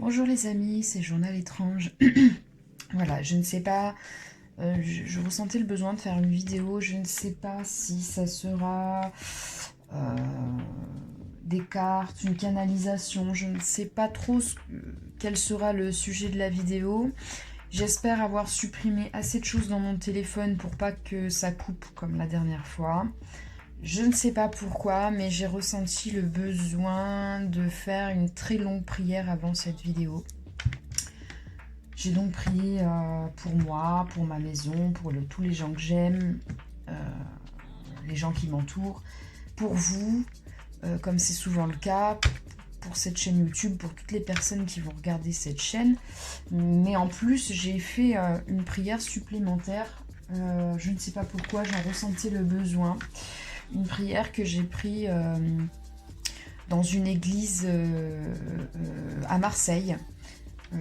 Bonjour les amis, c'est Journal étrange. Voilà, je ne sais pas, je ressentais le besoin de faire une vidéo, je ne sais pas si ça sera euh, des cartes, une canalisation, je ne sais pas trop quel sera le sujet de la vidéo. J'espère avoir supprimé assez de choses dans mon téléphone pour pas que ça coupe comme la dernière fois. Je ne sais pas pourquoi, mais j'ai ressenti le besoin de faire une très longue prière avant cette vidéo. J'ai donc prié pour moi, pour ma maison, pour tous les gens que j'aime, euh, les gens qui m'entourent, pour vous, comme c'est souvent le cas, pour cette chaîne YouTube, pour toutes les personnes qui vont regarder cette chaîne. Mais en plus, j'ai fait une prière supplémentaire. Je ne sais pas pourquoi, j'en ressentais le besoin. Une prière que j'ai prise dans une église à Marseille.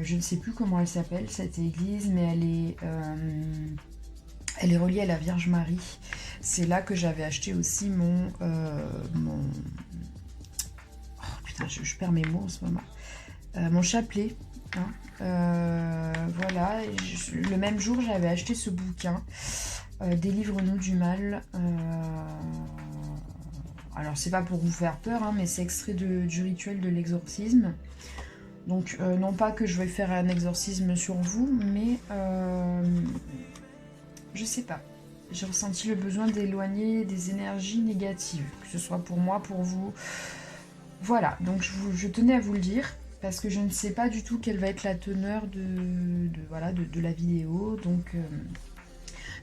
Je ne sais plus comment elle s'appelle cette église, mais elle est reliée à la Vierge Marie. C'est là que j'avais acheté aussi oh putain, je perds mes mots en ce moment. Mon chapelet. Hein. Voilà, le même jour j'avais acheté ce bouquin, Délivre-nous du mal. Alors c'est pas pour vous faire peur, hein, mais c'est extrait du rituel de l'exorcisme. Donc non pas que je vais faire un exorcisme sur vous, mais je sais pas. J'ai ressenti le besoin d'éloigner des énergies négatives, que ce soit pour moi, pour vous. Voilà, donc je tenais à vous le dire, parce que je ne sais pas du tout quelle va être la teneur de la vidéo.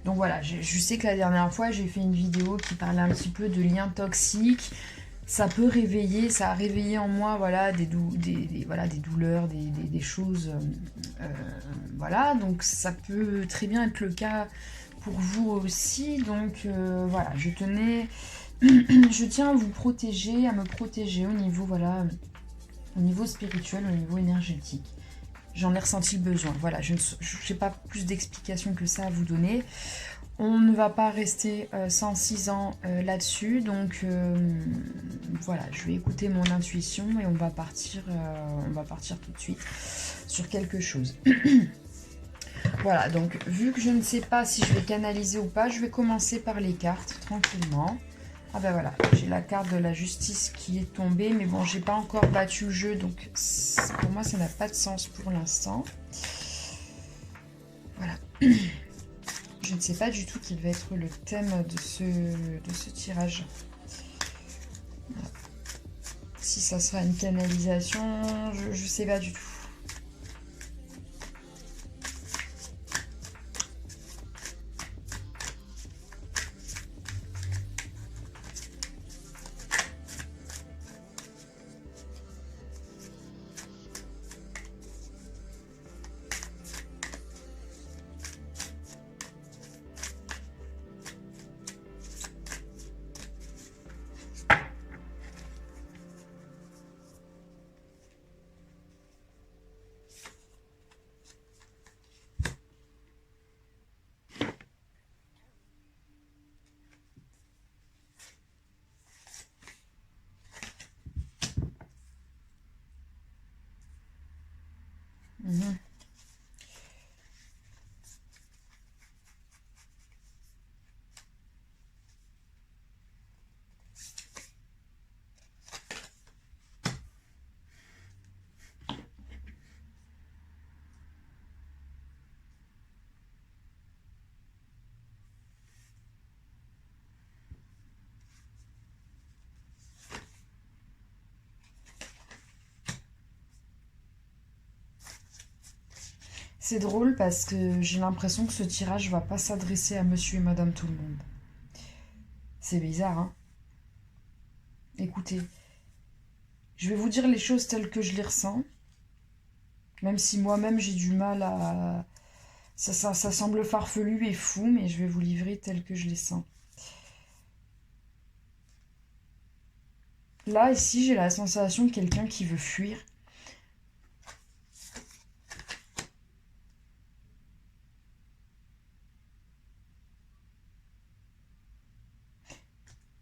Donc voilà, je sais que la dernière fois, j'ai fait une vidéo qui parlait un petit peu de liens toxiques. Ça peut réveiller, ça a réveillé en moi voilà, des douleurs, des choses. Voilà, donc ça peut très bien être le cas pour vous aussi. Donc voilà, je tiens à vous protéger, à me protéger au niveau, voilà, au niveau spirituel, au niveau énergétique. J'en ai ressenti le besoin. Voilà, je n'ai pas plus d'explications que ça à vous donner. On ne va pas rester 106 ans là-dessus, donc voilà, je vais écouter mon intuition et on va partir tout de suite sur quelque chose. Voilà, donc vu que je ne sais pas si je vais canaliser ou pas, je vais commencer par les cartes tranquillement. Ah ben voilà, j'ai la carte de la justice qui est tombée, mais bon, j'ai pas encore battu le jeu, donc pour moi ça n'a pas de sens pour l'instant. Voilà. Je ne sais pas du tout quel va être le thème de ce tirage. Si ça sera une canalisation, je ne sais pas du tout. Mhm. C'est drôle parce que j'ai l'impression que ce tirage va pas s'adresser à monsieur et madame tout le monde. C'est bizarre, hein? Écoutez, je vais vous dire les choses telles que je les ressens, même si moi-même j'ai du mal à... Ça semble farfelu et fou, mais je vais vous livrer telles que je les sens. Là, ici, j'ai la sensation de quelqu'un qui veut fuir.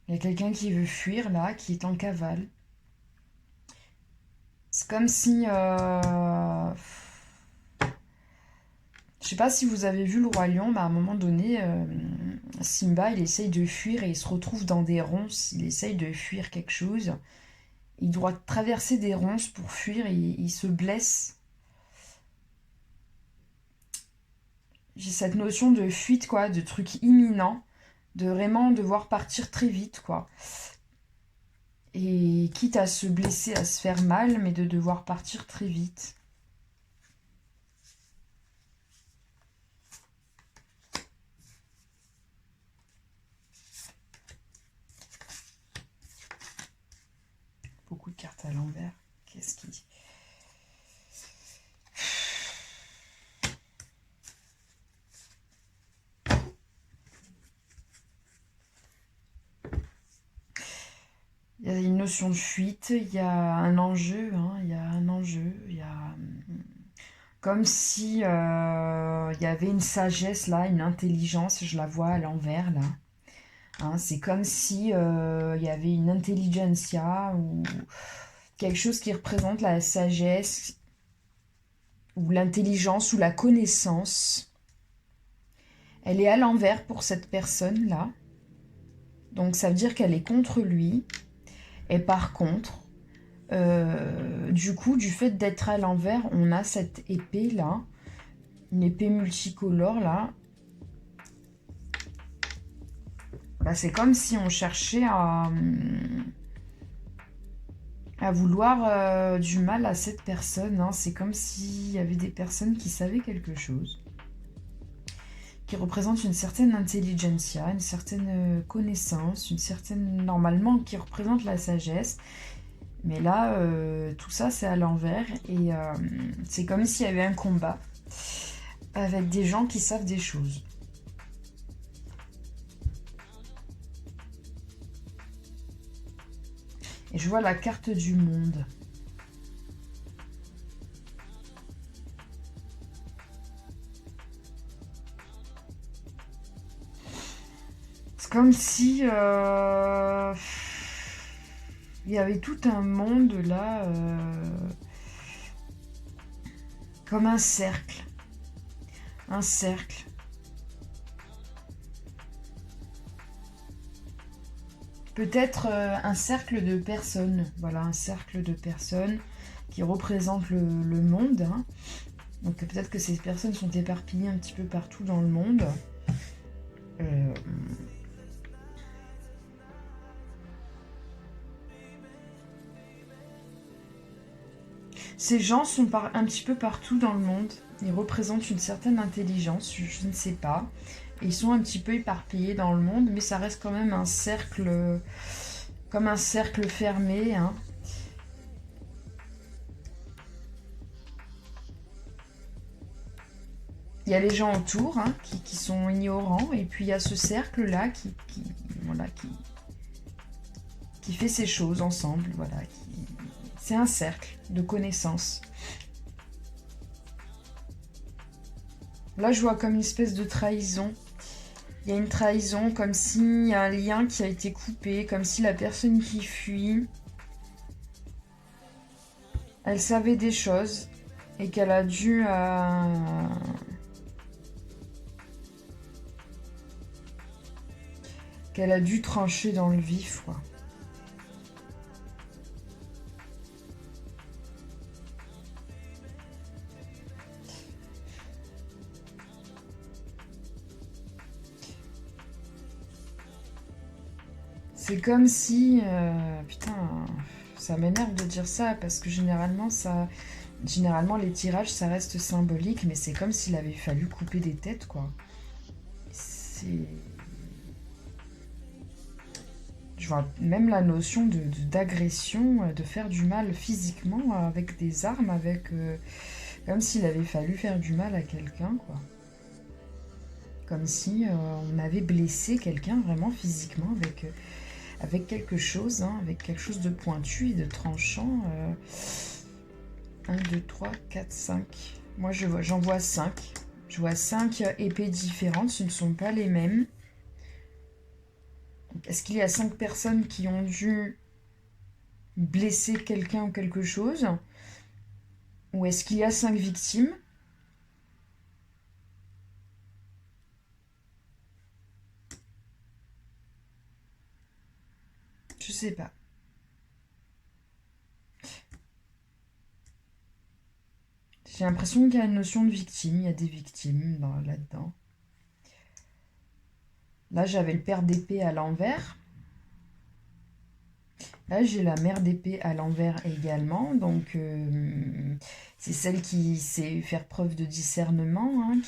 Il y a quelqu'un qui veut fuir, là, qui est en cavale. C'est comme si Je sais pas si vous avez vu le Roi Lion, mais à un moment donné, Simba, il essaye de fuir et il se retrouve dans des ronces. Il essaye de fuir quelque chose. Il doit traverser des ronces pour fuir et il se blesse. J'ai cette notion de fuite, quoi, de truc imminent, de vraiment devoir partir très vite, quoi. Et quitte à se blesser, à se faire mal, mais de devoir partir très vite. Beaucoup de cartes à l'envers. Qu'est-ce qu'il dit? Il y a une notion de fuite, il y a un enjeu, hein, il y a un enjeu, il y a comme si il y avait une sagesse là, une intelligence, je la vois à l'envers là. Hein, c'est comme si il y avait une intelligentsia ou quelque chose qui représente la sagesse ou l'intelligence ou la connaissance. Elle est à l'envers pour cette personne là. Donc ça veut dire qu'elle est contre lui. Et par contre, du coup, du fait d'être à l'envers, on a cette épée là, une épée multicolore là. Bah, c'est comme si on cherchait à vouloir du mal à cette personne. Hein. C'est comme s'il y avait des personnes qui savaient quelque chose, qui représentent une certaine intelligentsia, une certaine connaissance, une certaine, normalement, qui représente la sagesse. Mais là, tout ça, c'est à l'envers. Et c'est comme s'il y avait un combat avec des gens qui savent des choses. Et je vois la carte du monde. C'est comme si il y avait tout un monde là, comme un cercle. Un cercle. Peut-être un cercle de personnes. Voilà, un cercle de personnes qui représentent le monde. Hein. Donc peut-être que ces personnes sont éparpillées un petit peu partout dans le monde. Ces gens sont un petit peu partout dans le monde. Ils représentent une certaine intelligence, je ne sais pas. Et ils sont un petit peu éparpillés dans le monde, mais ça reste quand même un cercle, comme un cercle fermé. Hein. Il y a les gens autour hein, qui sont ignorants, et puis il y a ce cercle-là voilà, qui fait ces choses ensemble. Voilà, c'est un cercle de connaissances. Là, je vois comme une espèce de trahison. Il y a une trahison, comme s'il y a un lien qui a été coupé, comme si la personne qui fuit, elle savait des choses et qu'elle a dû... qu'elle a dû trancher dans le vif, quoi. C'est comme si... putain, ça m'énerve de dire ça, parce que généralement, les tirages, ça reste symbolique, mais c'est comme s'il avait fallu couper des têtes, quoi. C'est... Je vois même la notion d'agression, de faire du mal physiquement avec des armes, comme s'il avait fallu faire du mal à quelqu'un, quoi. Comme si on avait blessé quelqu'un vraiment physiquement avec quelque chose, hein, avec quelque chose de pointu et de tranchant. 1, 2, 3, 4, 5. Moi, j'en vois 5. Je vois 5 épées différentes, ce ne sont pas les mêmes. Est-ce qu'il y a 5 personnes qui ont dû blesser quelqu'un ou quelque chose? Ou est-ce qu'il y a 5 victimes? Je sais pas. J'ai l'impression qu'il y a une notion de victime. Il y a des victimes là-dedans. Là, j'avais le père d'épée à l'envers. Là, j'ai la mère d'épée à l'envers également. Donc, c'est celle qui sait faire preuve de discernement, hein,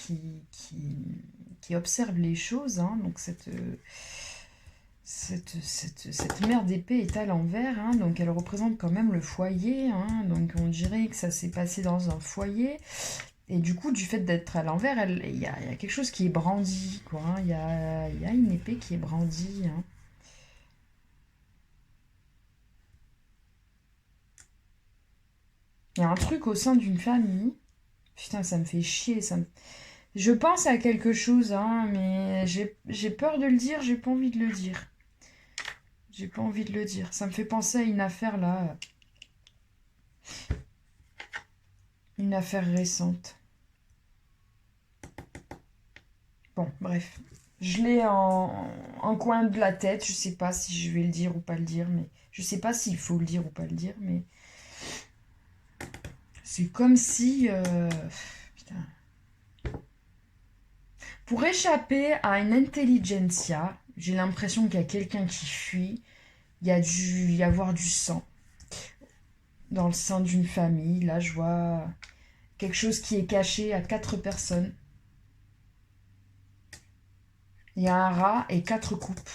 qui observe les choses. Hein. Donc, cette mère d'épée est à l'envers. Hein. Donc, elle représente quand même le foyer. Hein. Donc, on dirait que ça s'est passé dans un foyer. Et du coup, du fait d'être à l'envers, il y a quelque chose qui est brandi, quoi. Hein. Il y a une épée qui est brandie. Hein. Il y a un truc au sein d'une famille. Putain, ça me fait chier. Je pense à quelque chose, hein, mais j'ai peur de le dire, j'ai pas envie de le dire. J'ai pas envie de le dire. Ça me fait penser à une affaire là. Une affaire récente. Bon, bref. Je l'ai en coin de la tête. Je sais pas si je vais le dire ou pas le dire, mais je sais pas s'il faut le dire ou pas le dire, mais c'est comme si. Putain. Pour échapper à une intelligentsia, j'ai l'impression qu'il y a quelqu'un qui fuit. Il y a dû y avoir du sang dans le sein d'une famille. Là, je vois quelque chose qui est caché à 4 personnes. Il y a un rat et 4 coupes.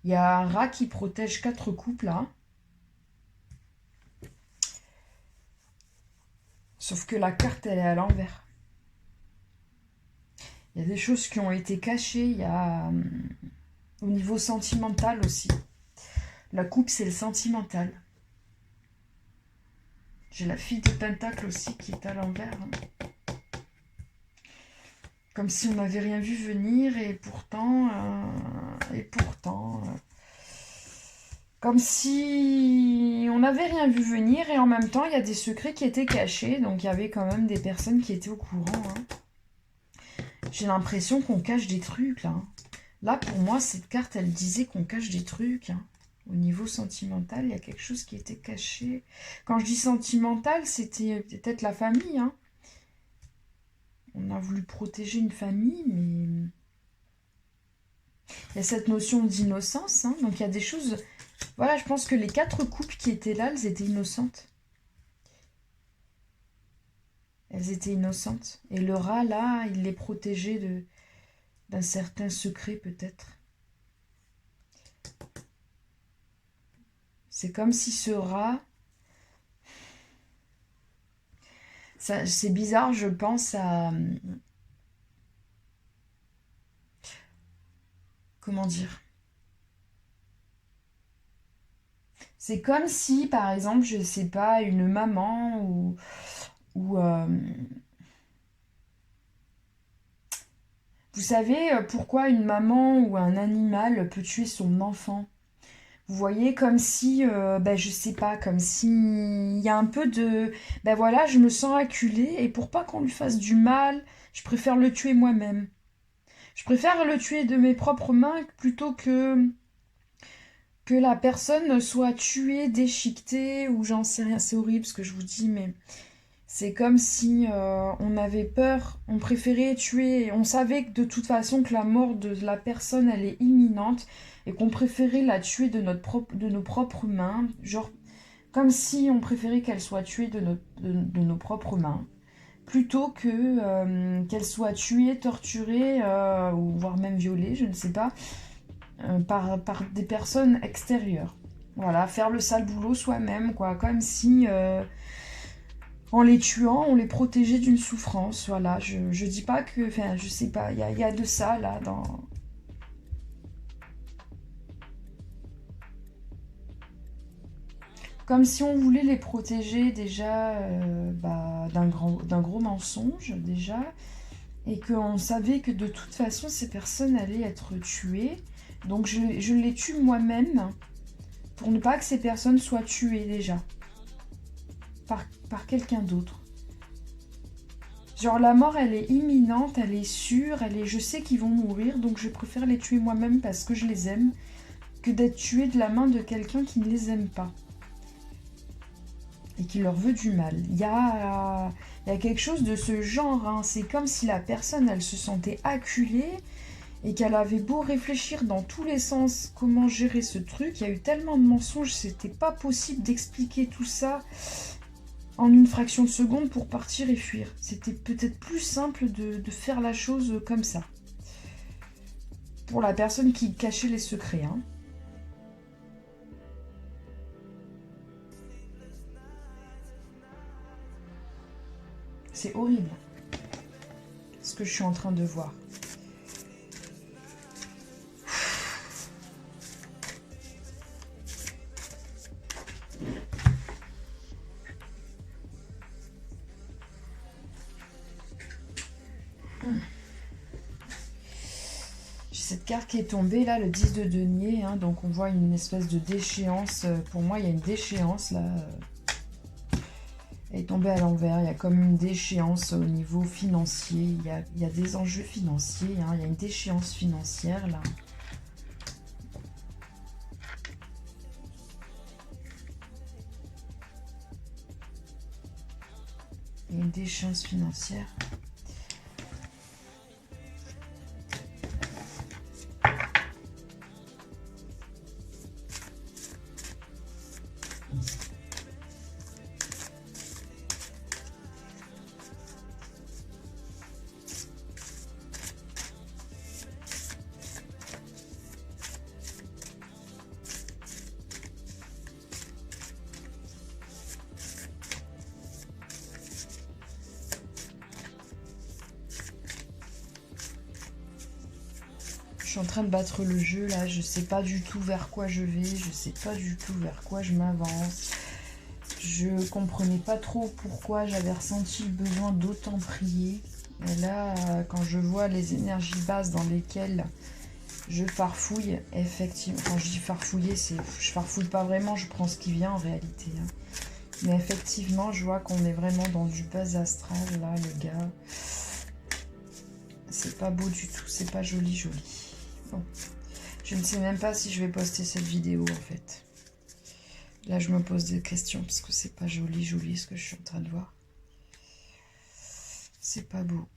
Il y a un rat qui protège 4 coupes là. Sauf que la carte, elle est à l'envers. Il y a des choses qui ont été cachées. Il y a au niveau sentimental aussi. La coupe, c'est le sentimental. J'ai la fille de Pentacle aussi qui est à l'envers. Comme si on n'avait rien vu venir et pourtant... comme si on n'avait rien vu venir et en même temps, il y a des secrets qui étaient cachés. Donc, il y avait quand même des personnes qui étaient au courant. Hein. J'ai l'impression qu'on cache des trucs, là. Là, pour moi, cette carte, elle disait qu'on cache des trucs. Hein. Au niveau sentimental, il y a quelque chose qui était caché. Quand je dis sentimental, c'était peut-être la famille. Hein. On a voulu protéger une famille, mais... Il y a cette notion d'innocence. Hein. Donc, il y a des choses... Voilà, je pense que les 4 couples qui étaient là, elles étaient innocentes. Elles étaient innocentes. Et le rat, là, il les protégeait d'un certain secret, peut-être. C'est comme si ce rat... C'est bizarre, je pense à... Comment dire? C'est comme si, par exemple, je sais pas, une maman ou vous savez pourquoi une maman ou un animal peut tuer son enfant? Vous voyez, comme si, ben, je sais pas, comme si il y a un peu de... Ben voilà, je me sens acculée et pour pas qu'on lui fasse du mal, je préfère le tuer moi-même. Je préfère le tuer de mes propres mains plutôt que la personne soit tuée, déchiquetée ou j'en sais rien. C'est horrible ce que je vous dis, mais c'est comme si on avait peur, on préférait tuer, on savait que de toute façon que la mort de la personne elle est imminente et qu'on préférait la tuer de nos propres mains, genre comme si on préférait qu'elle soit tuée de nos propres mains, plutôt que qu'elle soit tuée, torturée ou voire même violée, je ne sais pas, par des personnes extérieures. Voilà, faire le sale boulot soi-même, quoi, comme si en les tuant, on les protégeait d'une souffrance. Voilà, je dis pas que... Enfin, je sais pas, il y a de ça, là, dans... Comme si on voulait les protéger déjà bah, d'un gros mensonge, déjà, et qu'on savait que de toute façon, ces personnes allaient être tuées. Donc, je les tue moi-même pour ne pas que ces personnes soient tuées, déjà. par quelqu'un d'autre. Genre la mort, elle est imminente, elle est sûre, je sais qu'ils vont mourir, donc je préfère les tuer moi-même parce que je les aime, que d'être tué de la main de quelqu'un qui ne les aime pas. Et qui leur veut du mal. Il y a quelque chose de ce genre, hein. C'est comme si la personne, elle se sentait acculée et qu'elle avait beau réfléchir dans tous les sens comment gérer ce truc, il y a eu tellement de mensonges, c'était pas possible d'expliquer tout ça en une fraction de seconde pour partir et fuir. C'était peut-être plus simple de faire la chose comme ça. Pour la personne qui cachait les secrets, hein. C'est horrible ce que je suis en train de voir. J'ai cette carte qui est tombée là, le 10 de denier, hein, donc on voit une espèce de déchéance. Pour moi, il y a une déchéance là. Elle est tombée à l'envers, il y a comme une déchéance au niveau financier, il y a des enjeux financiers, hein, il y a une déchéance financière là. Il y a une déchéance financière. Je suis en train de battre le jeu là, je sais pas du tout vers quoi je vais, je sais pas du tout vers quoi je m'avance. Je comprenais pas trop pourquoi j'avais ressenti le besoin d'autant prier. Et là, quand je vois les énergies basses dans lesquelles je farfouille, effectivement, quand je dis farfouiller, je farfouille pas vraiment, je prends ce qui vient en réalité, hein. Mais effectivement, je vois qu'on est vraiment dans du bas astral là, les gars. C'est pas beau du tout, c'est pas joli, joli. Bon, je ne sais même pas si je vais poster cette vidéo en fait. Là, je me pose des questions parce que c'est pas joli, joli ce que je suis en train de voir. C'est pas beau.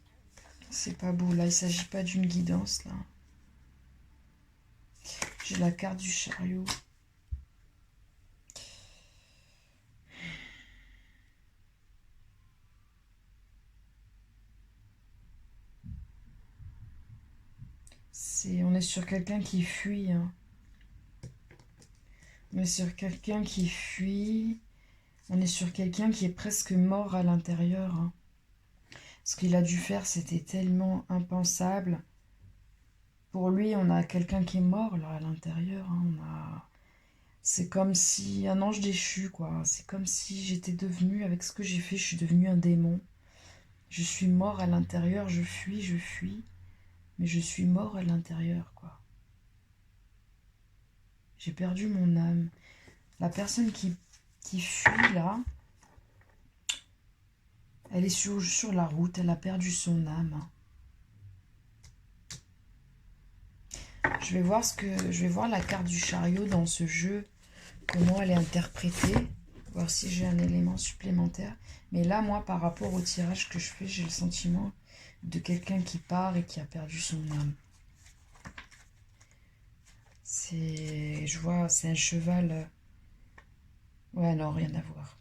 C'est pas beau. Là, il s'agit pas d'une guidance là. J'ai la carte du chariot. On est sur quelqu'un qui fuit, hein. On est sur quelqu'un qui fuit. On est sur quelqu'un qui est presque mort à l'intérieur, hein. Ce qu'il a dû faire, c'était tellement impensable. Pour lui, on a quelqu'un qui est mort là à l'intérieur, hein. C'est comme si un ange déchu, quoi. C'est comme si j'étais devenue, avec ce que j'ai fait, je suis devenue un démon. Je suis mort à l'intérieur, je fuis, mais je suis mort à l'intérieur, quoi. J'ai perdu mon âme. La personne qui fuit, là, elle est sur la route, elle a perdu son âme. Je vais voir la carte du chariot dans ce jeu, comment elle est interprétée, voir si j'ai un élément supplémentaire. Mais là, moi, par rapport au tirage que je fais, j'ai le sentiment de quelqu'un qui part et qui a perdu son âme. Je vois, c'est un cheval. Ouais, non, rien à voir.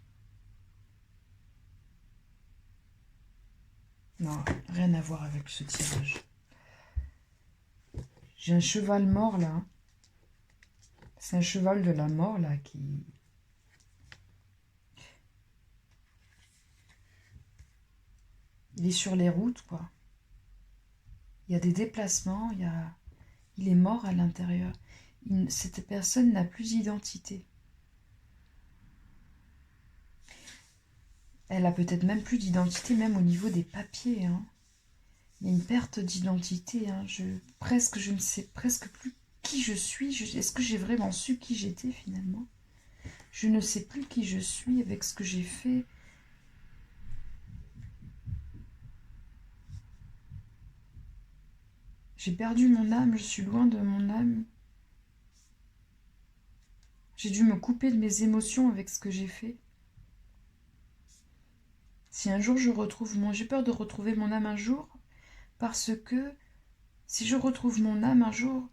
Non, rien à voir avec ce tirage. J'ai un cheval mort, là. C'est un cheval de la mort, là, qui... Il est sur les routes, quoi. Il y a des déplacements, il est mort à l'intérieur. Cette personne n'a plus d'identité. Elle a peut-être même plus d'identité, même au niveau des papiers, hein. Il y a une perte d'identité, hein. Je ne sais presque plus qui je suis. Est-ce que j'ai vraiment su qui j'étais finalement? Je ne sais plus qui je suis avec ce que j'ai fait. J'ai perdu mon âme, je suis loin de mon âme. J'ai dû me couper de mes émotions avec ce que j'ai fait. Si un jour je retrouve mon... J'ai peur de retrouver mon âme un jour, parce que si je retrouve mon âme un jour,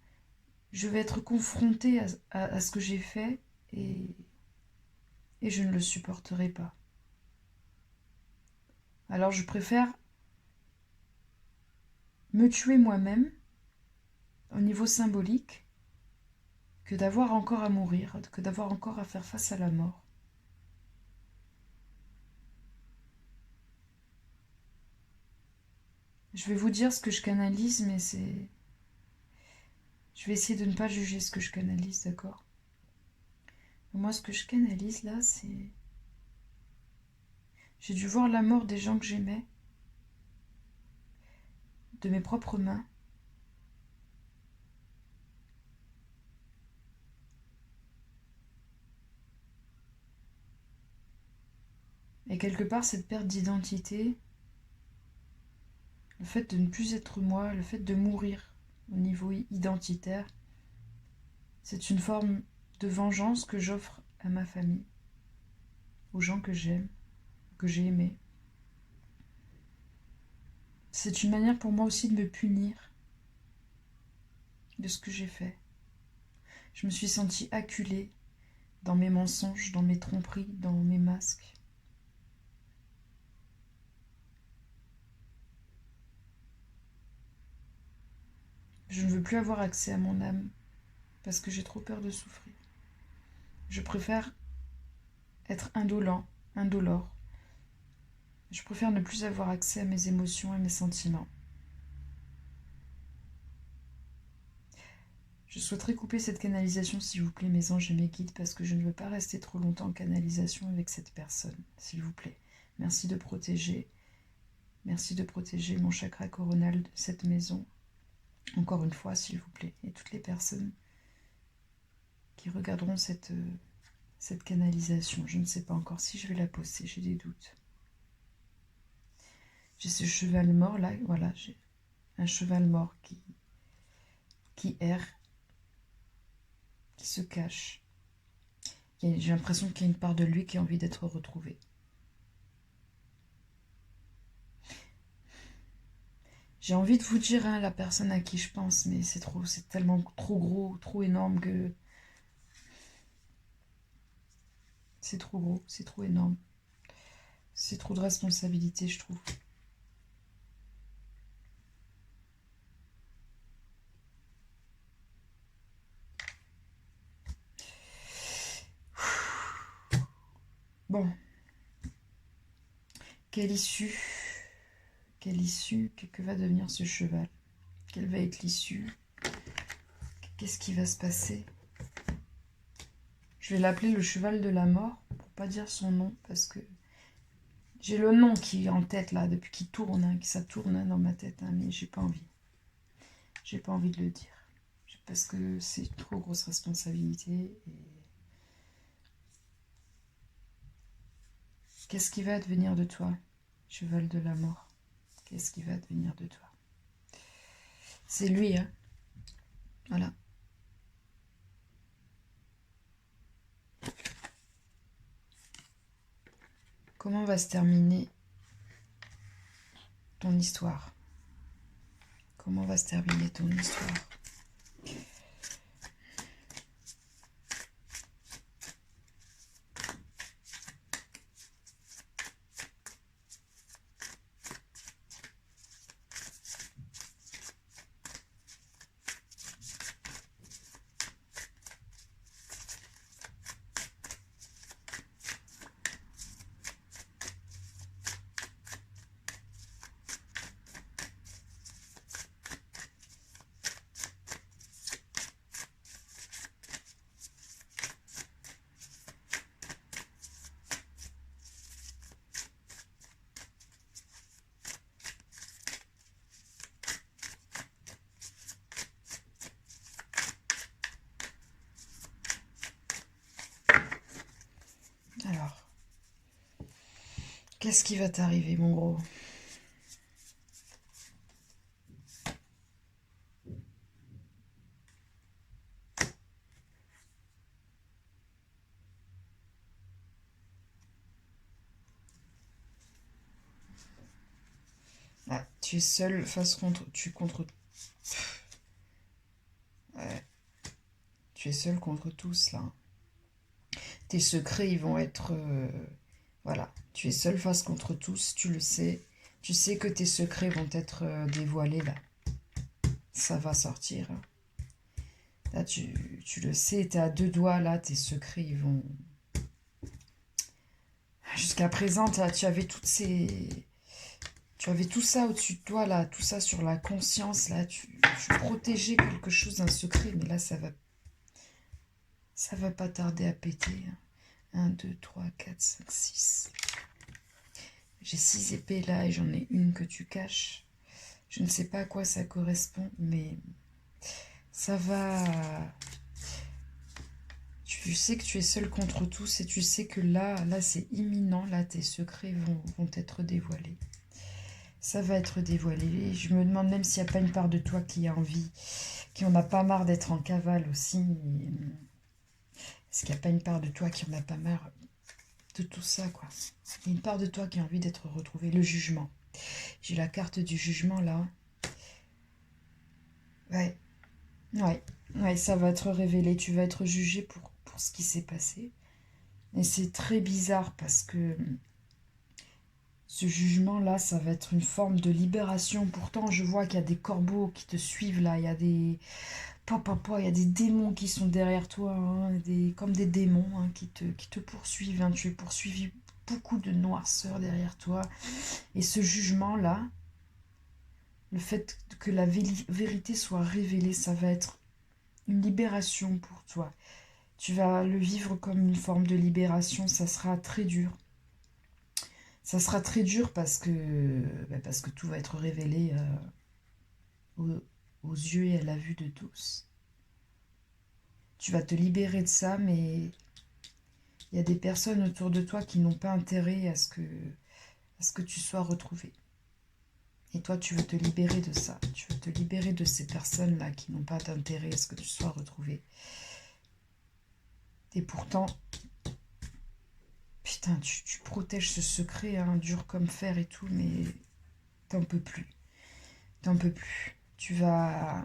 je vais être confrontée à ce que j'ai fait et je ne le supporterai pas. Alors je préfère me tuer moi-même au niveau symbolique que d'avoir encore à mourir, que d'avoir encore à faire face à la mort. Je vais vous dire ce que je canalise, mais c'est... Je vais essayer de ne pas juger ce que je canalise, d'accord? Moi, ce que je canalise là, c'est... J'ai dû voir la mort des gens que j'aimais, de mes propres mains. Et quelque part, cette perte d'identité, le fait de ne plus être moi, le fait de mourir au niveau identitaire, c'est une forme de vengeance que j'offre à ma famille, aux gens que j'aime, que j'ai aimés. C'est une manière pour moi aussi de me punir de ce que j'ai fait. Je me suis sentie acculée dans mes mensonges, dans mes tromperies, dans mes masques. Je ne veux plus avoir accès à mon âme parce que j'ai trop peur de souffrir. Je préfère être indolore. Je préfère ne plus avoir accès à mes émotions et mes sentiments. Je souhaiterais couper cette canalisation, s'il vous plaît, mes anges et mes guides, parce que je ne veux pas rester trop longtemps en canalisation avec cette personne, s'il vous plaît. Merci de protéger mon chakra coronal de cette maison. Encore une fois, s'il vous plaît, et toutes les personnes qui regarderont cette canalisation. Je ne sais pas encore si je vais la poster, j'ai des doutes. J'ai ce cheval mort là, voilà, j'ai un cheval mort qui erre, qui se cache. J'ai l'impression qu'il y a une part de lui qui a envie d'être retrouvée. J'ai envie de vous dire la personne à qui je pense, mais c'est tellement trop gros, trop énorme que... C'est trop gros, c'est trop énorme. C'est trop de responsabilité, je trouve. Bon. Quelle issue? Quelle issue? Que va devenir ce cheval? Quelle va être l'issue? Qu'est-ce qui va se passer? Je vais l'appeler le cheval de la mort, pour pas dire son nom, parce que j'ai le nom qui est en tête là, depuis qu'il tourne, hein, que ça tourne hein, dans ma tête, hein, mais j'ai pas envie. J'ai pas envie de le dire. Parce que c'est une trop grosse responsabilité. Et... Qu'est-ce qui va advenir de toi, cheval de la mort? Qu'est-ce qui va advenir de toi? C'est lui, hein. Voilà. Comment va se terminer ton histoire? Comment va se terminer ton histoire? Alors, qu'est-ce qui va t'arriver, mon gros? Ah, tu es seul face contre... Ouais, tu es seul contre tous, là. Tes secrets, ils vont être... voilà, tu es seul face contre tous, tu le sais. Tu sais que tes secrets vont être dévoilés, là. Ça va sortir. Là, tu le sais, tu es à 2 doigts, là, tes secrets, ils vont... Jusqu'à présent, tu avais toutes ces... Tu avais tout ça au-dessus de toi, là, tout ça sur la conscience, là, tu protégeais quelque chose, un secret, mais là, ça va pas tarder à péter. 1, 2, 3, 4, 5, 6. J'ai 6 épées là et j'en ai une que tu caches. Je ne sais pas à quoi ça correspond, mais ça va... Tu sais que tu es seul contre tous et tu sais que là c'est imminent, là, tes secrets vont être dévoilés. Ça va être dévoilé. Je me demande même s'il n'y a pas une part de toi qui a envie, qui en a pas marre d'être en cavale aussi. Est-ce qu'il n'y a pas une part de toi qui en a pas marre de tout ça, quoi? Il y a une part de toi qui a envie d'être retrouvée. Le jugement. J'ai la carte du jugement, là. Ouais. Ouais, ça va être révélé. Tu vas être jugé pour ce qui s'est passé. Et c'est très bizarre parce que ce jugement-là, ça va être une forme de libération. Pourtant, je vois qu'il y a des corbeaux qui te suivent, là. Il y a des... il y a des démons qui sont derrière toi, hein, comme des démons, hein, qui te poursuivent. Hein. Tu es poursuivi, beaucoup de noirceur derrière toi. Et ce jugement-là, le fait que la vérité soit révélée, ça va être une libération pour toi. Tu vas le vivre comme une forme de libération, ça sera très dur. Ça sera très dur parce que tout va être révélé aux yeux et à la vue de tous. Tu vas te libérer de ça, mais il y a des personnes autour de toi qui n'ont pas intérêt à ce que tu sois retrouvé. Et toi, tu veux te libérer de ça. Tu veux te libérer de ces personnes-là qui n'ont pas d'intérêt à ce que tu sois retrouvé. Et pourtant, putain, tu protèges ce secret, hein, dur comme fer et tout, mais t'en peux plus. T'en peux plus. Tu vas...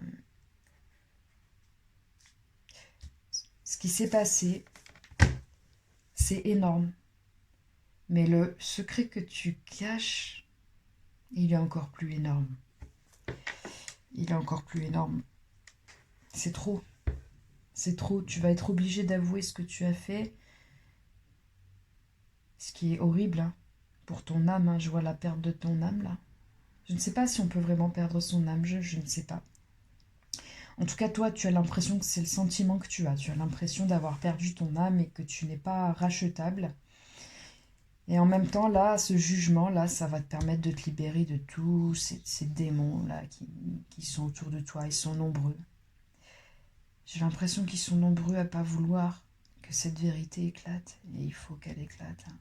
Ce qui s'est passé, c'est énorme. Mais le secret que tu caches, il est encore plus énorme. Il est encore plus énorme. C'est trop. C'est trop. Tu vas être obligé d'avouer ce que tu as fait. Ce qui est horrible, hein, pour ton âme. Hein. Je vois la perte de ton âme, là. Je ne sais pas si on peut vraiment perdre son âme. Je ne sais pas. En tout cas, toi, tu as l'impression que c'est le sentiment que tu as. Tu as l'impression d'avoir perdu ton âme et que tu n'es pas rachetable. Et en même temps, là, ce jugement-là, ça va te permettre de te libérer de tous ces démons-là qui sont autour de toi. Ils sont nombreux. J'ai l'impression qu'ils sont nombreux à pas vouloir que cette vérité éclate. Et il faut qu'elle éclate. Hein.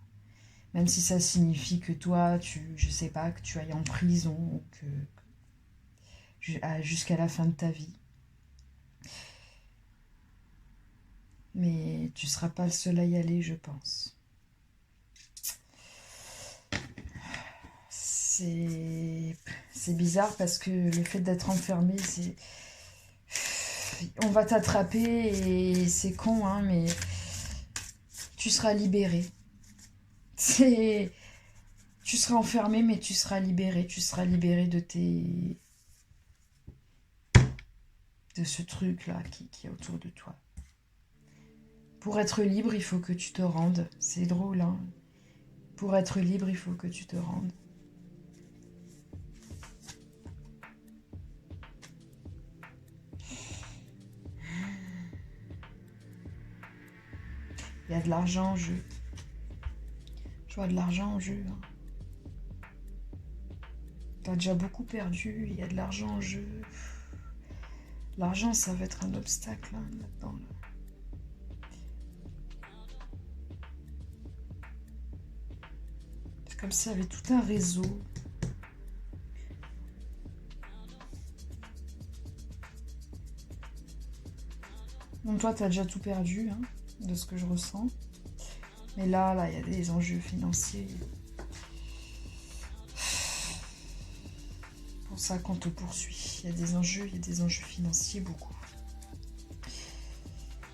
Même si ça signifie que toi, je sais pas, que tu ailles en prison ou jusqu'à la fin de ta vie. Mais tu seras pas le seul à y aller, je pense. C'est bizarre parce que le fait d'être enfermé, c'est... On va t'attraper et c'est con, hein, mais tu seras libéré. Tu seras enfermé, mais tu seras libéré. Tu seras libéré de ce truc-là qui est autour de toi. Pour être libre, il faut que tu te rendes. C'est drôle, hein. Pour être libre, il faut que tu te rendes. Il y a de l'argent en jeu. Je vois de l'argent en jeu. Hein. T'as déjà beaucoup perdu, il y a de l'argent en jeu. L'argent, ça va être un obstacle, hein, là-dedans. Là. C'est comme s'il y avait tout un réseau. Donc toi, t'as déjà tout perdu, hein, de ce que je ressens. Mais là, il y a des enjeux financiers. pour ça qu'on te poursuit. Il y a des enjeux financiers, beaucoup.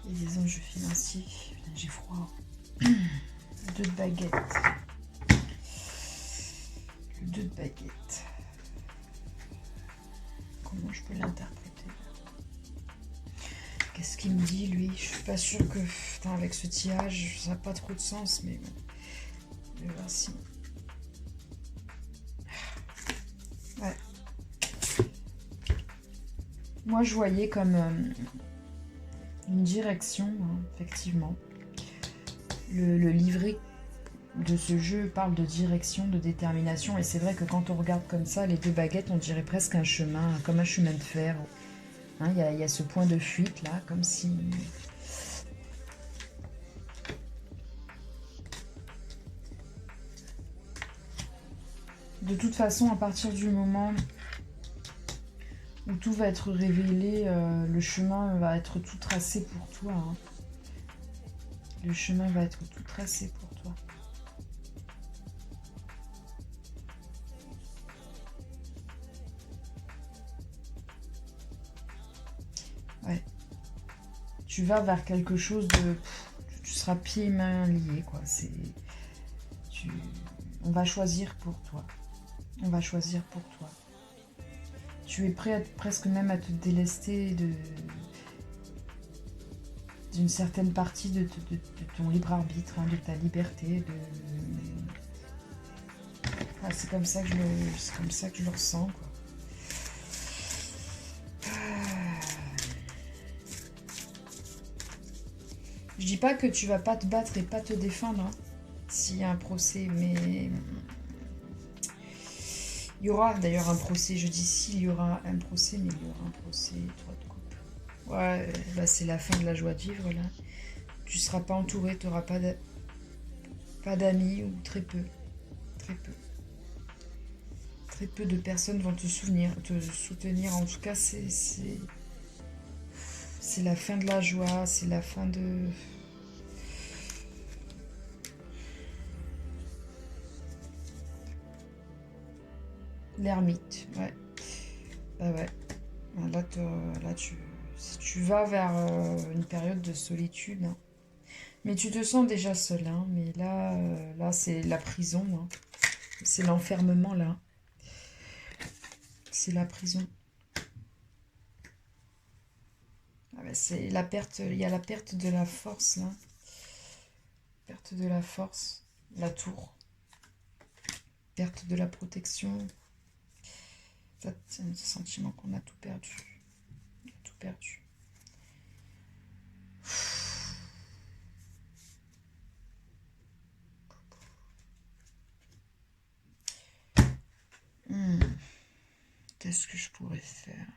Il y a des enjeux financiers. Putain, j'ai froid. Le 2 de baguette. Le 2 de baguette. Comment je peux l'interpréter? Qu'est-ce qu'il me dit, lui? Je suis pas sûre que... Putain, avec ce tirage, ça n'a pas trop de sens, mais bon. Je vais voir si... Ouais. Moi, je voyais comme une direction, hein, effectivement. Le livret de ce jeu parle de direction, de détermination. Et c'est vrai que quand on regarde comme ça, les 2 baguettes, on dirait presque un chemin, comme un chemin de fer. Hein, il y a ce point de fuite, là, comme si... De toute façon, à partir du moment où tout va être révélé, le chemin va être tout tracé pour toi. Hein. Le chemin va être tout tracé pour toi. Ouais. Tu vas vers quelque chose de... Tu seras pieds et mains liés, quoi. On va choisir pour toi. On va choisir pour toi. Tu es prêt presque même à te délester d'une certaine partie de ton libre arbitre, hein, de ta liberté. Ah, c'est comme ça que je le ressens, quoi. Je dis pas que tu vas pas te battre et pas te défendre, hein, s'il y a un procès, mais il y aura d'ailleurs un procès. Je dis s'il y aura un procès, mais il y aura un procès. 3 de coupe. Ouais, là c'est la fin de la joie de vivre, là. Tu seras pas entouré, tu n'auras pas d'amis, ou très peu. Très peu. Très peu de personnes vont te soutenir. En tout cas, c'est la fin de la joie, c'est la fin de... L'ermite, ouais. Bah ouais. Là, tu vas vers une période de solitude. Hein. Mais tu te sens déjà seul. Hein. Mais là c'est la prison. Hein. C'est l'enfermement, là. C'est la prison. Ah bah, c'est la perte. Il y a la perte de la force, là. Perte de la force. La tour. Perte de la protection. C'est un sentiment qu'on a tout perdu. On a tout perdu. Qu'est-ce que je pourrais faire?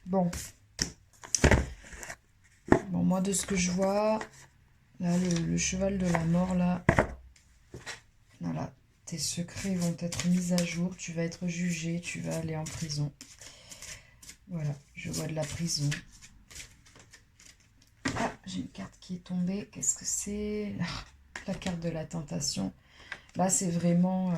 Bon, moi, de ce que je vois, là, le cheval de la mort, là, voilà, tes secrets vont être mis à jour, tu vas être jugé, tu vas aller en prison. Voilà, je vois de la prison. Ah, j'ai une carte qui est tombée, qu'est-ce que c'est? La carte de la tentation. Là, c'est vraiment...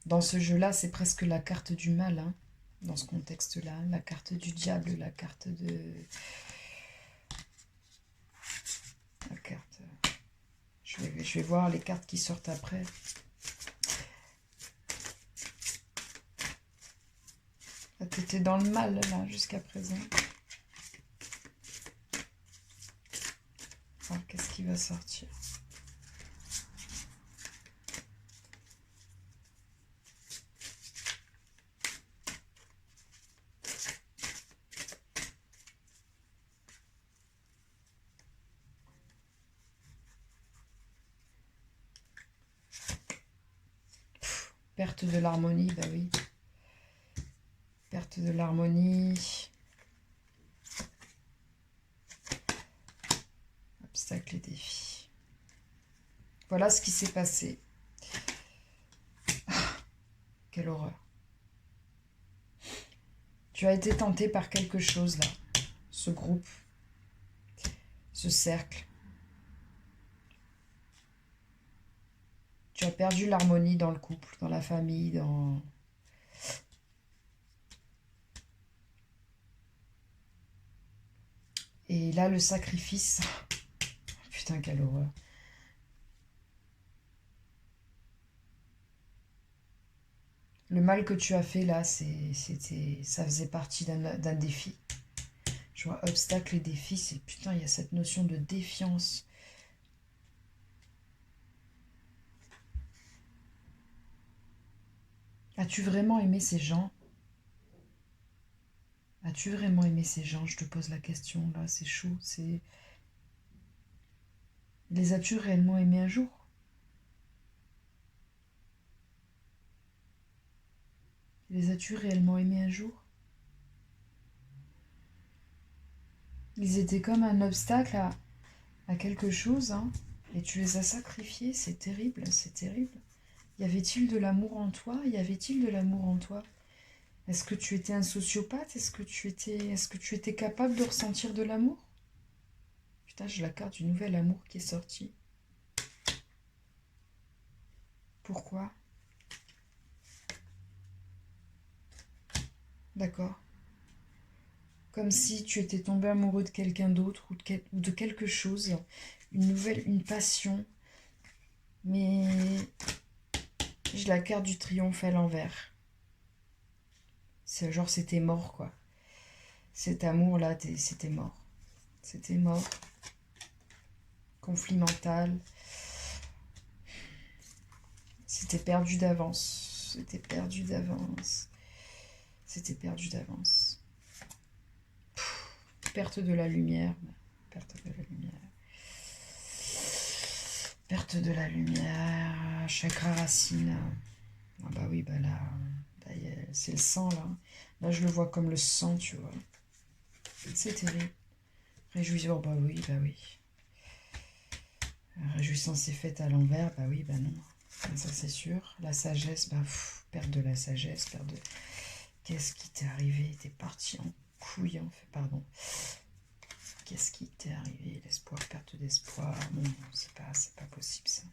Dans ce jeu-là, c'est presque la carte du mal, hein, dans ce contexte-là. La carte du diable, la carte de... La carte... Je vais voir les cartes qui sortent après. Tu étais dans le mal, là, jusqu'à présent. Alors, qu'est-ce qui va sortir? Perte de l'harmonie, bah oui. Perte de l'harmonie. Obstacles et défis. Voilà ce qui s'est passé. Ah, quelle horreur. Tu as été tenté par quelque chose, là. Ce groupe. Ce cercle. Tu as perdu l'harmonie dans le couple, dans la famille, dans... Et là, le sacrifice... Putain, quelle horreur. Le mal que tu as fait là, ça faisait partie d'un défi. Je vois obstacle et défi, c'est putain, il y a cette notion de défiance. As-tu vraiment aimé ces gens? As-tu vraiment aimé ces gens? Je te pose la question là, c'est chaud. Les as-tu réellement aimés un jour? Les as-tu réellement aimés un jour? Ils étaient comme un obstacle à quelque chose, hein, et tu les as sacrifiés, c'est terrible, c'est terrible. Y avait-il de l'amour en toi? Y avait-il de l'amour en toi? Est-ce que tu étais un sociopathe? Est-ce que tu étais capable de ressentir de l'amour? Putain, j'ai la carte du nouvel amour qui est sortie. Pourquoi? D'accord. Comme si tu étais tombé amoureux de quelqu'un d'autre ou de quelque chose. Une passion. Mais j'ai la carte du triomphe à l'envers. C'est genre c'était mort quoi. Cet amour-là, c'était mort. C'était mort. Conflit mental. C'était perdu d'avance. C'était perdu d'avance. C'était perdu d'avance. Perte de la lumière. Perte de la lumière. Perte de la lumière. Chakra racine. Ah bah oui, bah là, c'est le sang là. Là, je le vois comme le sang, tu vois. C'est terrible. Réjouissance, bah oui, bah oui. Réjouissance est faite à l'envers, bah oui, bah non. Ça, c'est sûr. La sagesse, bah, perte de la sagesse, perte de... Qu'est-ce qui t'est arrivé? T'es parti en couille, en fait, pardon. Qu'est-ce qui t'est arrivé? L'espoir, perte d'espoir. Bon, c'est pas possible, ça.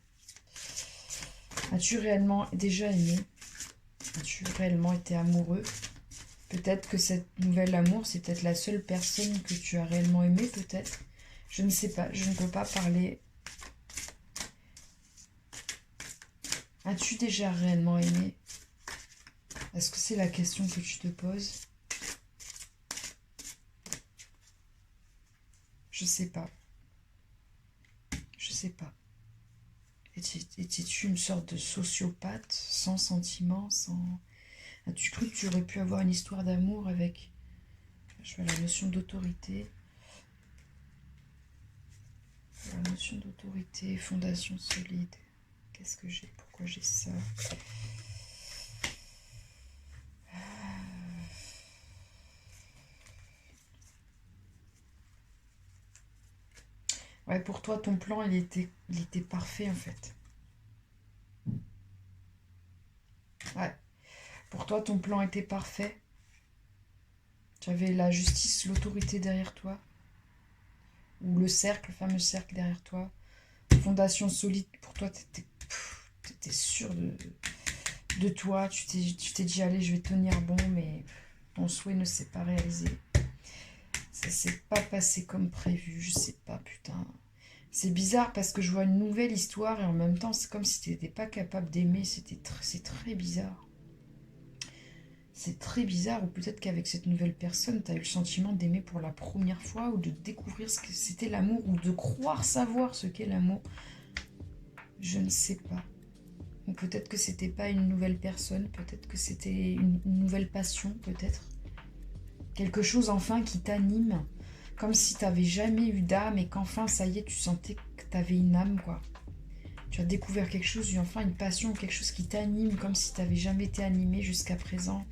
As-tu réellement déjà aimé? As-tu réellement été amoureux? Peut-être que cette nouvelle amour, c'est peut-être la seule personne que tu as réellement aimée, peut-être. Je ne sais pas, je ne peux pas parler. As-tu déjà réellement aimé? Est-ce que c'est la question que tu te poses? Je sais pas. Je sais pas. Étais-tu une sorte de sociopathe, sans sentiment, sans... As-tu cru que tu aurais pu avoir une histoire d'amour avec... Je vois la notion d'autorité. La notion d'autorité, fondation solide. Qu'est-ce que j'ai? Pourquoi j'ai ça? Ouais, pour toi, ton plan, il était parfait, en fait. Ouais. Pour toi, ton plan était parfait. Tu avais la justice, l'autorité derrière toi. Ou le cercle, le fameux cercle derrière toi. Fondation solide. Pour toi, t'étais sûr de toi. Tu t'es dit, allez, je vais tenir bon, mais ton souhait ne s'est pas réalisé. Ça s'est pas passé comme prévu. Je sais pas, putain. C'est bizarre parce que je vois une nouvelle histoire et en même temps, c'est comme si tu n'étais pas capable d'aimer. C'est très bizarre. C'est très bizarre, ou peut-être qu'avec cette nouvelle personne, tu as eu le sentiment d'aimer pour la première fois, ou de découvrir ce que c'était l'amour, ou de croire savoir ce qu'est l'amour. Je ne sais pas. Ou peut-être que c'était pas une nouvelle personne, peut-être que c'était une nouvelle passion, peut-être. Quelque chose enfin qui t'anime, comme si tu n'avais jamais eu d'âme et qu'enfin, ça y est, tu sentais que tu avais une âme, quoi. Tu as découvert quelque chose, et enfin une passion, quelque chose qui t'anime, comme si tu n'avais jamais été animé jusqu'à présent.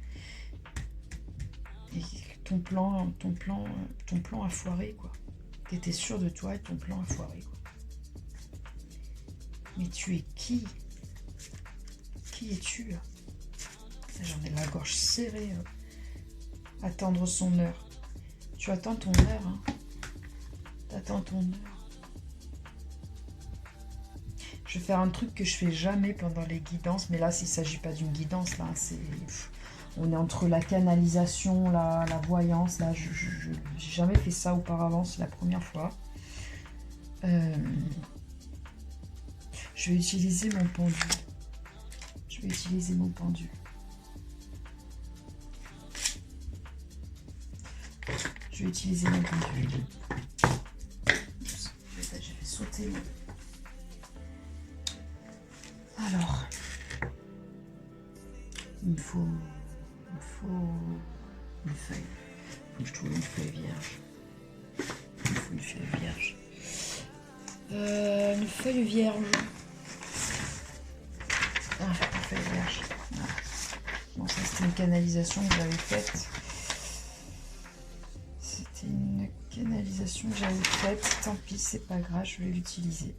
Et ton plan a foiré, quoi. Tu étais sûr de toi et ton plan a foiré, quoi. Mais tu es qui? Qui es-tu, là? J'en ai la gorge serrée. Attendre son heure. Tu attends ton heure, hein. T'attends ton heure. Je vais faire un truc que je fais jamais pendant les guidances, mais là, il ne s'agit pas d'une guidance, là, on est entre la canalisation, la voyance, là, je n'ai jamais fait ça auparavant, c'est la première fois. Je vais utiliser mon pendule. Je vais utiliser mon pendule. Je vais utiliser mon pendule. J'ai fait sauter mon... Alors, il me faut une feuille. Faut que je trouve une feuille vierge. Il me faut une feuille vierge. Une feuille vierge. Ah, une feuille vierge. Voilà. Bon, ça c'était une canalisation que j'avais faite. C'était une canalisation que j'avais faite. Tant pis, c'est pas grave, je vais l'utiliser.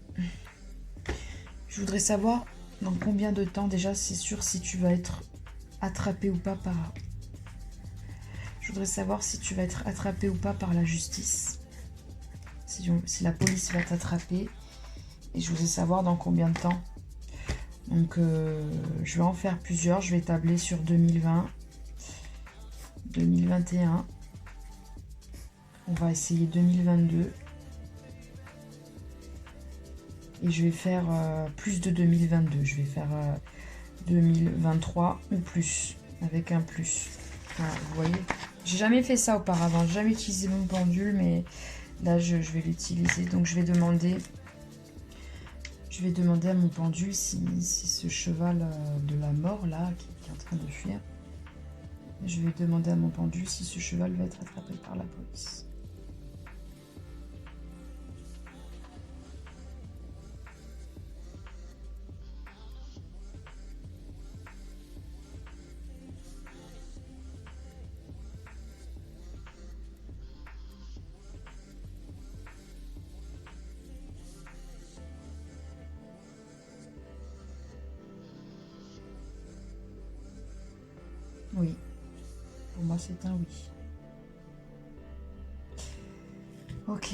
Je voudrais savoir dans combien de temps, déjà, c'est sûr si tu vas être attrapé ou pas par... Je voudrais savoir si tu vas être attrapé ou pas par la justice. Si la police va t'attraper. Et je voudrais savoir dans combien de temps. Donc, je vais en faire plusieurs. Je vais tabler sur 2020, 2021. On va essayer 2022. Et je vais faire plus de 2022. Je vais faire 2023 ou plus. Avec un plus. Voilà, vous voyez. J'ai jamais fait ça auparavant. J'ai jamais utilisé mon pendule. Mais là, je vais l'utiliser. Donc, je vais demander à mon pendule si ce cheval de la mort, là, qui est en train de fuir. Je vais demander à mon pendule si ce cheval va être attrapé par la police. Oui. Pour moi, c'est un oui. Ok.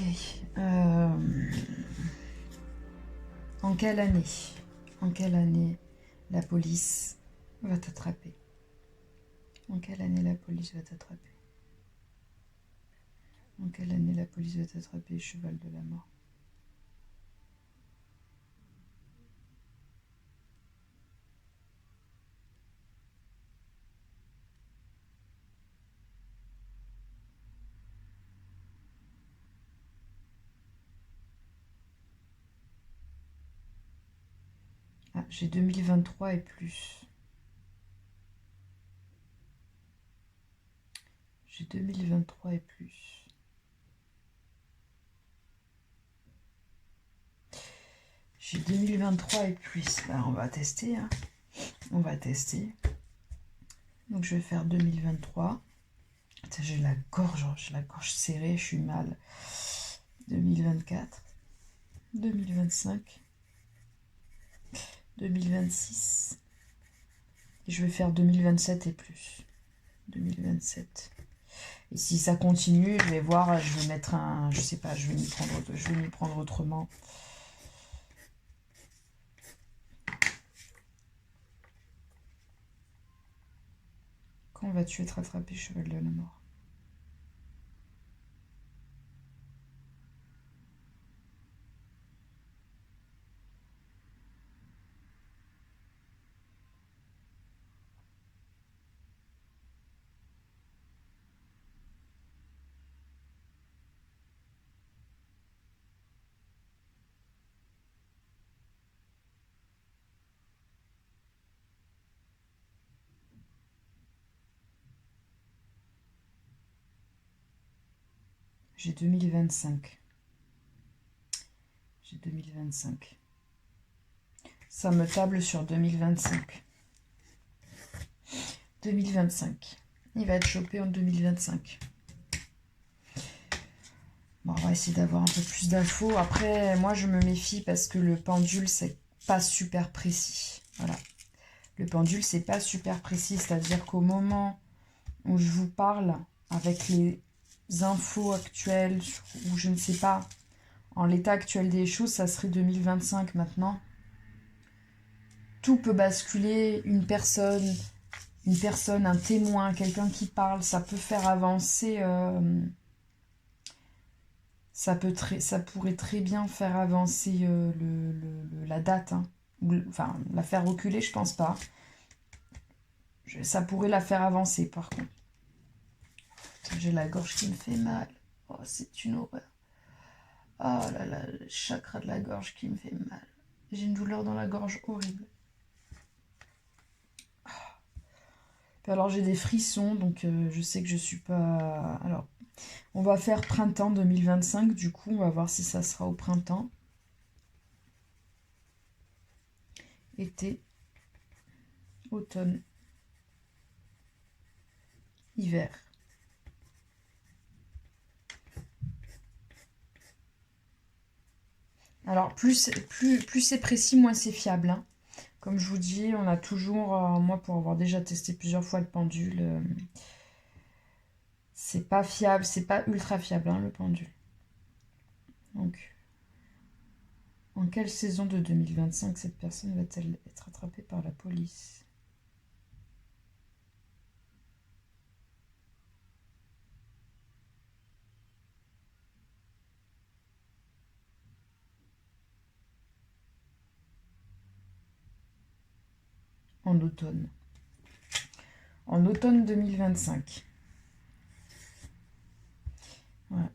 En quelle année la police va t'attraper? En quelle année la police va t'attraper? En quelle année la police va t'attraper, cheval de la mort? Ah, j'ai 2023 et plus. J'ai 2023 et plus. J'ai 2023 et plus. Ben, on va tester. Hein. On va tester. Donc je vais faire 2023. J'ai la gorge serrée, je suis mal. 2024. 2025. 2026. Et je vais faire 2027 et plus. 2027. Et si ça continue, je vais voir, je vais mettre un... Je sais pas, je vais m'y prendre autrement. Quand vas-tu être attrapé, cheval de la mort? J'ai 2025. J'ai 2025. Ça me table sur 2025. 2025. Il va être chopé en 2025. Bon, on va essayer d'avoir un peu plus d'infos. Après, moi, je me méfie parce que le pendule, c'est pas super précis. Voilà. Le pendule, c'est pas super précis. C'est-à-dire qu'au moment où je vous parle, avec les infos actuelles, ou je ne sais pas, en l'état actuel des choses, ça serait 2025 maintenant. tout peut basculer, une personne, un témoin, quelqu'un qui parle, ça peut faire avancer, ça pourrait très bien faire avancer la date, hein. Enfin, la faire reculer, je pense pas. Ça pourrait la faire avancer, par contre. J'ai la gorge qui me fait mal. Oh, c'est une horreur. Oh là là, le chakra de la gorge qui me fait mal. J'ai une douleur dans la gorge horrible. Alors j'ai des frissons, donc je sais que je suis pas... Alors, on va faire printemps 2025, du coup, on va voir si ça sera au printemps. Été, automne, hiver. Alors, plus c'est précis, moins c'est fiable, hein. Comme je vous dis, on a toujours, moi pour avoir déjà testé plusieurs fois le pendule, c'est pas fiable, c'est pas ultra fiable, hein, le pendule. Donc, en quelle saison de 2025 cette personne va-t-elle être attrapée par la police? En automne. En automne 2025. Voilà.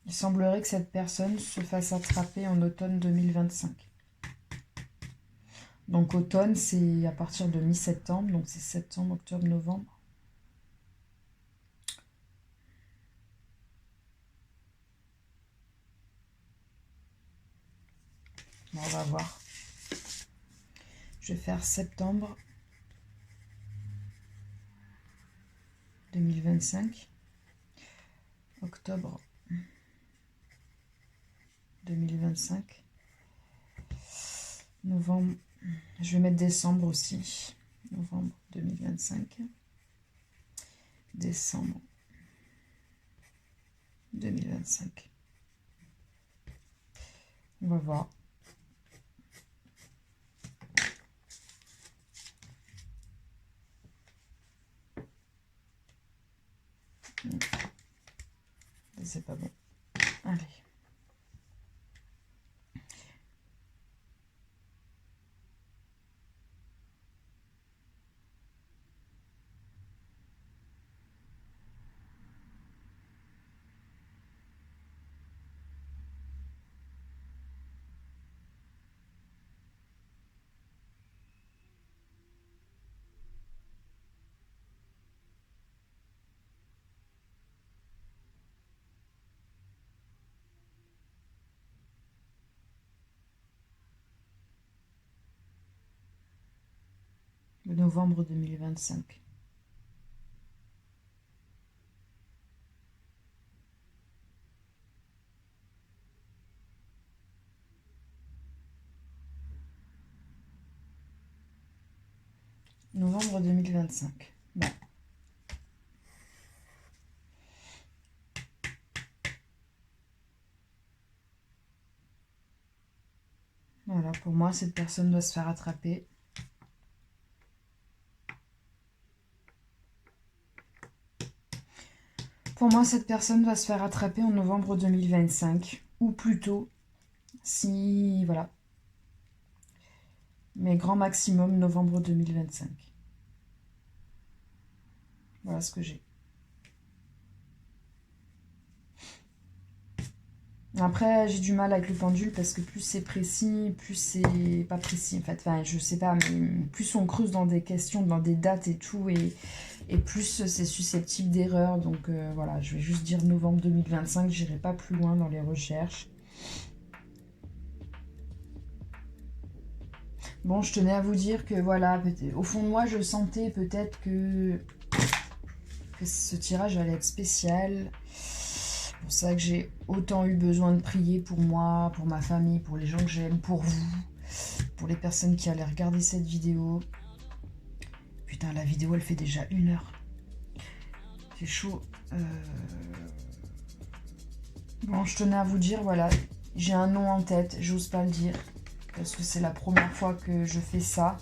Il semblerait que cette personne se fasse attraper en automne 2025. Donc automne, c'est à partir de mi-septembre, donc c'est septembre, octobre, novembre. Bon, on va voir. Je vais faire septembre 2025, octobre 2025, novembre, je vais mettre décembre aussi, novembre 2025, décembre 2025. On va voir. C'est pas bon. Allez. Novembre 2025. Novembre 2025. Bon. Voilà, pour moi, cette personne doit se faire attraper. Pour moi, cette personne va se faire attraper en novembre 2025. Ou plutôt, si... Voilà. Mais grand maximum, novembre 2025. Voilà ce que j'ai. Après, j'ai du mal avec le pendule parce que plus c'est précis, plus c'est pas précis en fait. Enfin, je sais pas, mais plus on creuse dans des questions, dans des dates et tout, et plus c'est susceptible d'erreur. Donc voilà, je vais juste dire novembre 2025, j'irai pas plus loin dans les recherches. Bon, je tenais à vous dire que voilà, au fond de moi, je sentais peut-être que ce tirage allait être spécial. C'est pour ça que j'ai autant eu besoin de prier pour moi, pour ma famille, pour les gens que j'aime, pour vous, pour les personnes qui allaient regarder cette vidéo. Putain, la vidéo, elle fait déjà 1 heure. C'est chaud. Bon, je tenais à vous dire, voilà, j'ai un nom en tête, j'ose pas le dire. parce que c'est la première fois que je fais ça.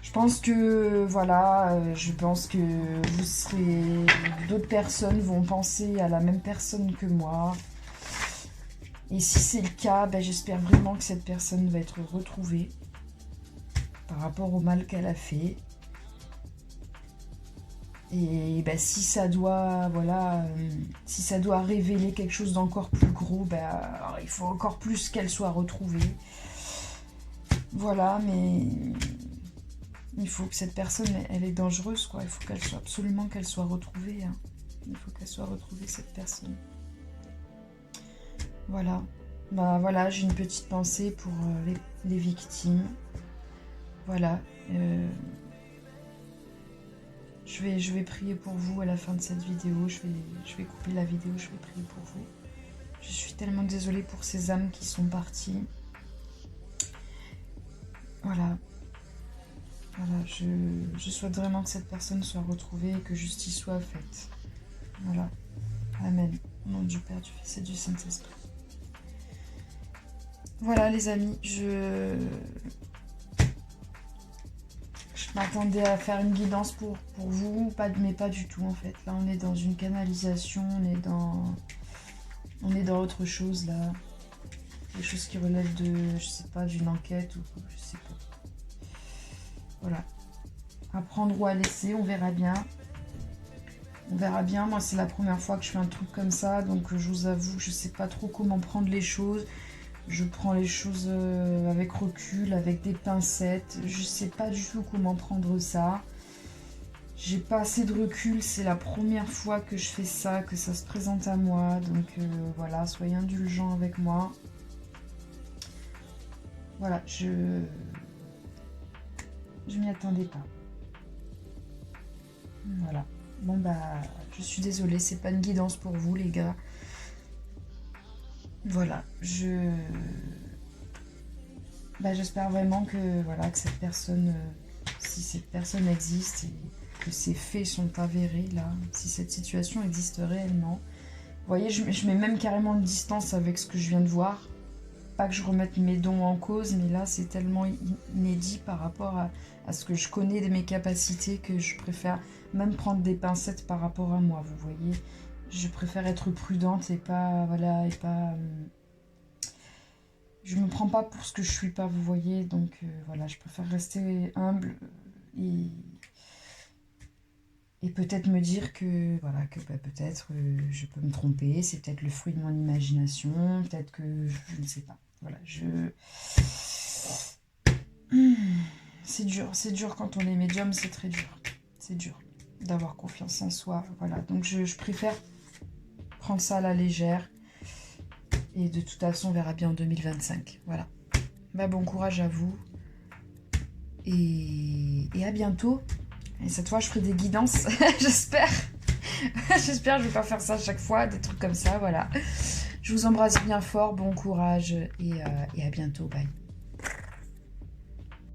Je pense que, voilà, je pense que vous serez... D'autres personnes vont penser à la même personne que moi. Et si c'est le cas, ben, j'espère vraiment que cette personne va être retrouvée par rapport au mal qu'elle a fait. Et ben, si ça doit, voilà, si ça doit révéler quelque chose d'encore plus gros, ben, alors, il faut encore plus qu'elle soit retrouvée. Voilà, mais il faut que cette personne, elle est dangereuse, quoi. Il faut qu'elle soit absolument qu'elle soit retrouvée. Hein. Il faut qu'elle soit retrouvée, cette personne. Voilà. Bah voilà, j'ai une petite pensée pour les victimes. Voilà. Je vais prier pour vous à la fin de cette vidéo. Je vais couper la vidéo, je vais prier pour vous. Je suis tellement désolée pour ces âmes qui sont parties. Voilà. Voilà, je souhaite vraiment que cette personne soit retrouvée et que justice soit faite. Voilà. Amen. Au nom du Père, du Fils et du Saint-Esprit. Voilà les amis, je m'attendais à faire une guidance pour vous, mais pas du tout en fait. Là on est dans une canalisation, on est dans autre chose là. Des choses qui relèvent de, je sais pas, d'une enquête ou je sais pas. Voilà. À prendre ou à laisser, on verra bien. On verra bien. Moi c'est la première fois que je fais un truc comme ça, donc je vous avoue que je sais pas trop comment prendre les choses. Je prends les choses avec recul, avec des pincettes. Je sais pas du tout comment prendre ça. J'ai pas assez de recul. C'est la première fois que je fais ça, que ça se présente à moi. Donc voilà, soyez indulgents avec moi. Voilà, je m'y attendais pas. Voilà. Bon bah, je suis désolée, c'est pas une guidance pour vous les gars. Voilà, j'espère vraiment que, voilà, que cette personne, si cette personne existe et que ces faits sont avérés, là, si cette situation existe réellement. Vous voyez, je mets même carrément une distance avec ce que je viens de voir. Pas que je remette mes dons en cause, mais là, c'est tellement inédit par rapport à ce que je connais de mes capacités que je préfère même prendre des pincettes par rapport à moi, vous voyez. Je préfère être prudente et pas, voilà, et pas... je me prends pas pour ce que je suis pas, vous voyez. Donc voilà, je préfère rester humble et peut-être me dire que, voilà, que bah, peut-être je peux me tromper. C'est peut-être le fruit de mon imagination. Peut-être que, je ne sais pas. Voilà, c'est dur quand on est médium, c'est très dur. C'est dur d'avoir confiance en soi. Voilà, donc je préfère prendre ça à la légère. Et de toute façon, on verra bien en 2025. Voilà. Bah, bon courage à vous. Et à bientôt. Et cette fois, je ferai des guidances. J'espère. J'espère que je vais pas faire ça à chaque fois. Des trucs comme ça, voilà. Je vous embrasse bien fort. Bon courage. Et à bientôt. Bye.